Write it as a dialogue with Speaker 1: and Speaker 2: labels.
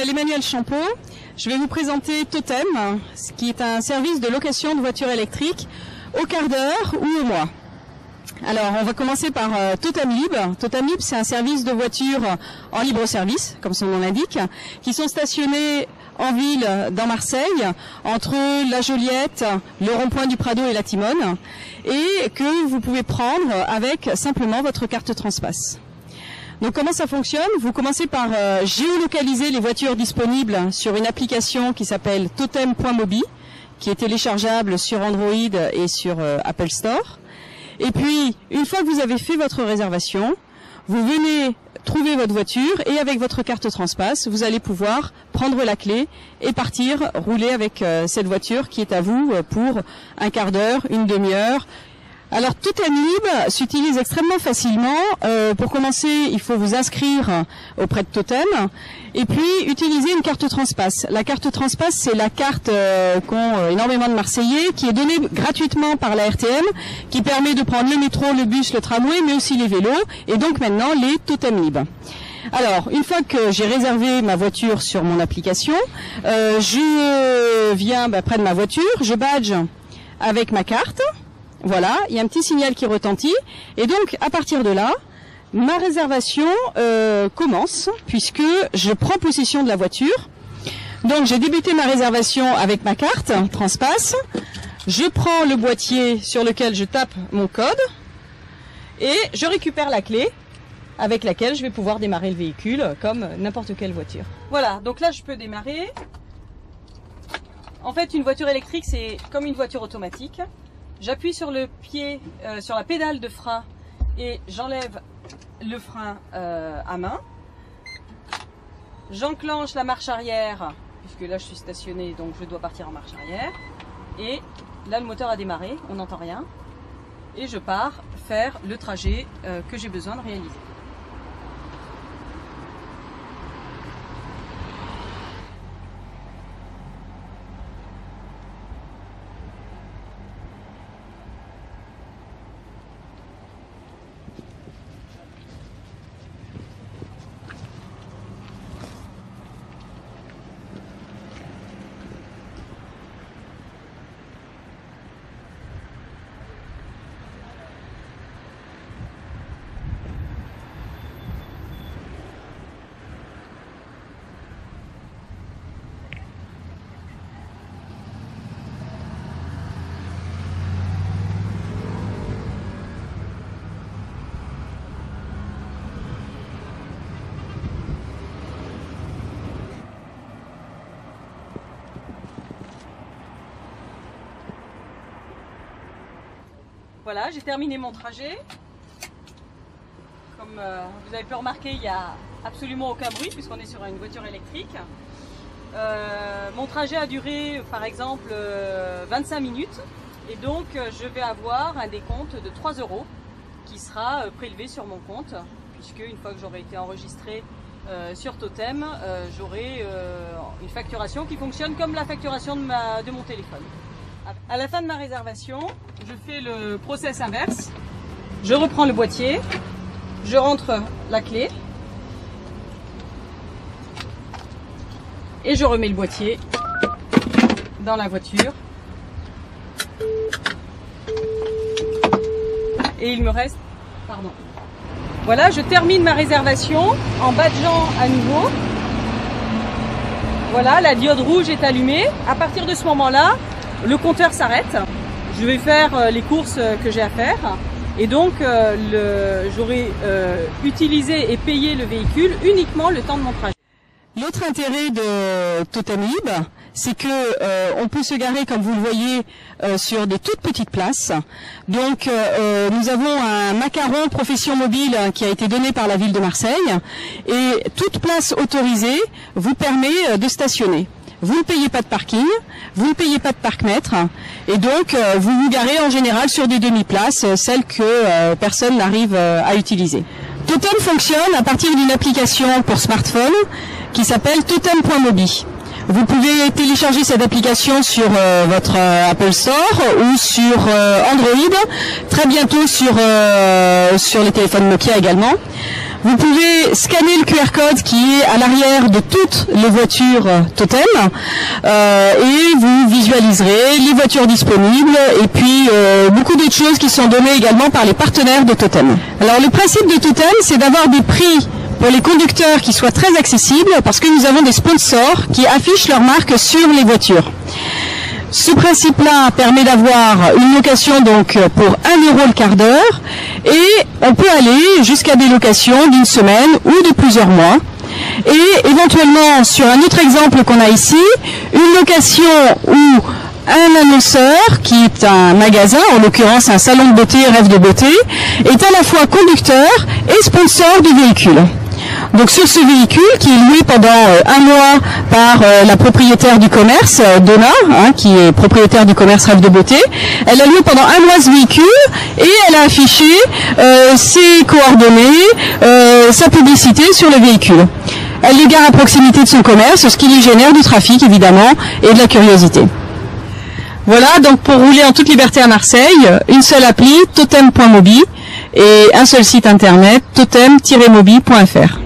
Speaker 1: m'appelle Emmanuel Champeau. Je vais vous présenter Totem, qui est un service de location de voitures électriques au quart d'heure ou au mois. Alors, on va commencer par Totem Libre. Totem Libre, c'est un service de voitures en libre service, comme son nom l'indique, qui sont stationnées en ville dans Marseille, entre la Joliette, le rond-point du Prado et la Timone, et que vous pouvez prendre avec simplement votre carte Transpass. Donc comment ça fonctionne? Vous commencez par géolocaliser les voitures disponibles sur une application qui s'appelle totem.mobi, qui est téléchargeable sur Android et sur Apple Store. Et puis, une fois que vous avez fait votre réservation, vous venez trouver votre voiture et avec votre carte Transpass, vous allez pouvoir prendre la clé et partir rouler avec cette voiture qui est à vous pour un quart d'heure, une demi-heure. Alors, Totem Libre s'utilise extrêmement facilement. Pour commencer, il faut vous inscrire auprès de Totem et puis utiliser une carte Transpass. La carte Transpass, c'est la carte qu'ont énormément de Marseillais, qui est donnée gratuitement par la RTM, qui permet de prendre le métro, le bus, le tramway, mais aussi les vélos, et donc maintenant les Totem Libres. Alors, une fois que j'ai réservé ma voiture sur mon application, je viens près de ma voiture, je badge avec ma carte. Voilà, il y a un petit signal qui retentit. Et donc, à partir de là, ma réservation commence, puisque je prends possession de la voiture. Donc, j'ai débuté ma réservation avec ma carte Transpass. Je prends le boîtier sur lequel je tape mon code. Et je récupère la clé avec laquelle je vais pouvoir démarrer le véhicule comme n'importe quelle voiture. Voilà, donc là, je peux démarrer. En fait, une voiture électrique, c'est comme une voiture automatique. J'appuie sur le pied, sur la pédale de frein et j'enlève le frein à main. J'enclenche la marche arrière, puisque là je suis stationnée, donc je dois partir en marche arrière. Et là le moteur a démarré, on n'entend rien. Et je pars faire le trajet que j'ai besoin de réaliser. Voilà, j'ai terminé mon trajet. Comme vous avez pu remarquer, il n'y a absolument aucun bruit puisqu'on est sur une voiture électrique. Mon trajet a duré par exemple 25 minutes et donc je vais avoir un décompte de 3 € qui sera prélevé sur mon compte, puisque une fois que j'aurai été enregistré sur Totem, j'aurai une facturation qui fonctionne comme la facturation de mon téléphone. À la fin de ma réservation, je fais le process inverse. Je reprends le boîtier, je rentre la clé et je remets le boîtier dans la voiture. Et il me reste... Pardon. Voilà, je termine ma réservation en badgeant à nouveau. Voilà, la diode rouge est allumée. À partir de ce moment-là, le compteur s'arrête, je vais faire les courses que j'ai à faire et donc j'aurai utilisé et payé le véhicule uniquement le temps de mon trajet. L'autre intérêt de Totem Libre, c'est que on peut se garer, comme vous le voyez, sur des toutes petites places. Donc nous avons un macaron profession mobile qui a été donné par la ville de Marseille et toute place autorisée vous permet de stationner. Vous ne payez pas de parking, vous ne payez pas de parc-mètre, et donc vous vous garez en général sur des demi-places, celles que personne n'arrive à utiliser. Totem fonctionne à partir d'une application pour smartphone qui s'appelle totem.mobi. Vous pouvez télécharger cette application sur votre Apple Store ou sur Android, très bientôt sur les téléphones Nokia également. Vous pouvez scanner le QR code qui est à l'arrière de toutes les voitures Totem et vous visualiserez les voitures disponibles et puis beaucoup d'autres choses qui sont données également par les partenaires de Totem. Alors le principe de Totem, c'est d'avoir des prix pour les conducteurs qui soient très accessibles parce que nous avons des sponsors qui affichent leur marque sur les voitures. Ce principe-là permet d'avoir une location donc pour 1 € le quart d'heure et on peut aller jusqu'à des locations d'une semaine ou de plusieurs mois. Et éventuellement, sur un autre exemple qu'on a ici, une location où un annonceur, qui est un magasin, en l'occurrence un salon de beauté, Rêve de beauté, est à la fois conducteur et sponsor du véhicule. Donc sur ce véhicule qui est loué pendant 1 mois par la propriétaire du commerce, Donna, qui est propriétaire du commerce Rêve de beauté, elle a loué pendant 1 mois ce véhicule et elle a affiché ses coordonnées, sa publicité sur le véhicule. Elle les gare à proximité de son commerce, ce qui lui génère du trafic évidemment et de la curiosité. Voilà, donc pour rouler en toute liberté à Marseille, une seule appli, totem.mobi, et un seul site internet, totem-mobi.fr.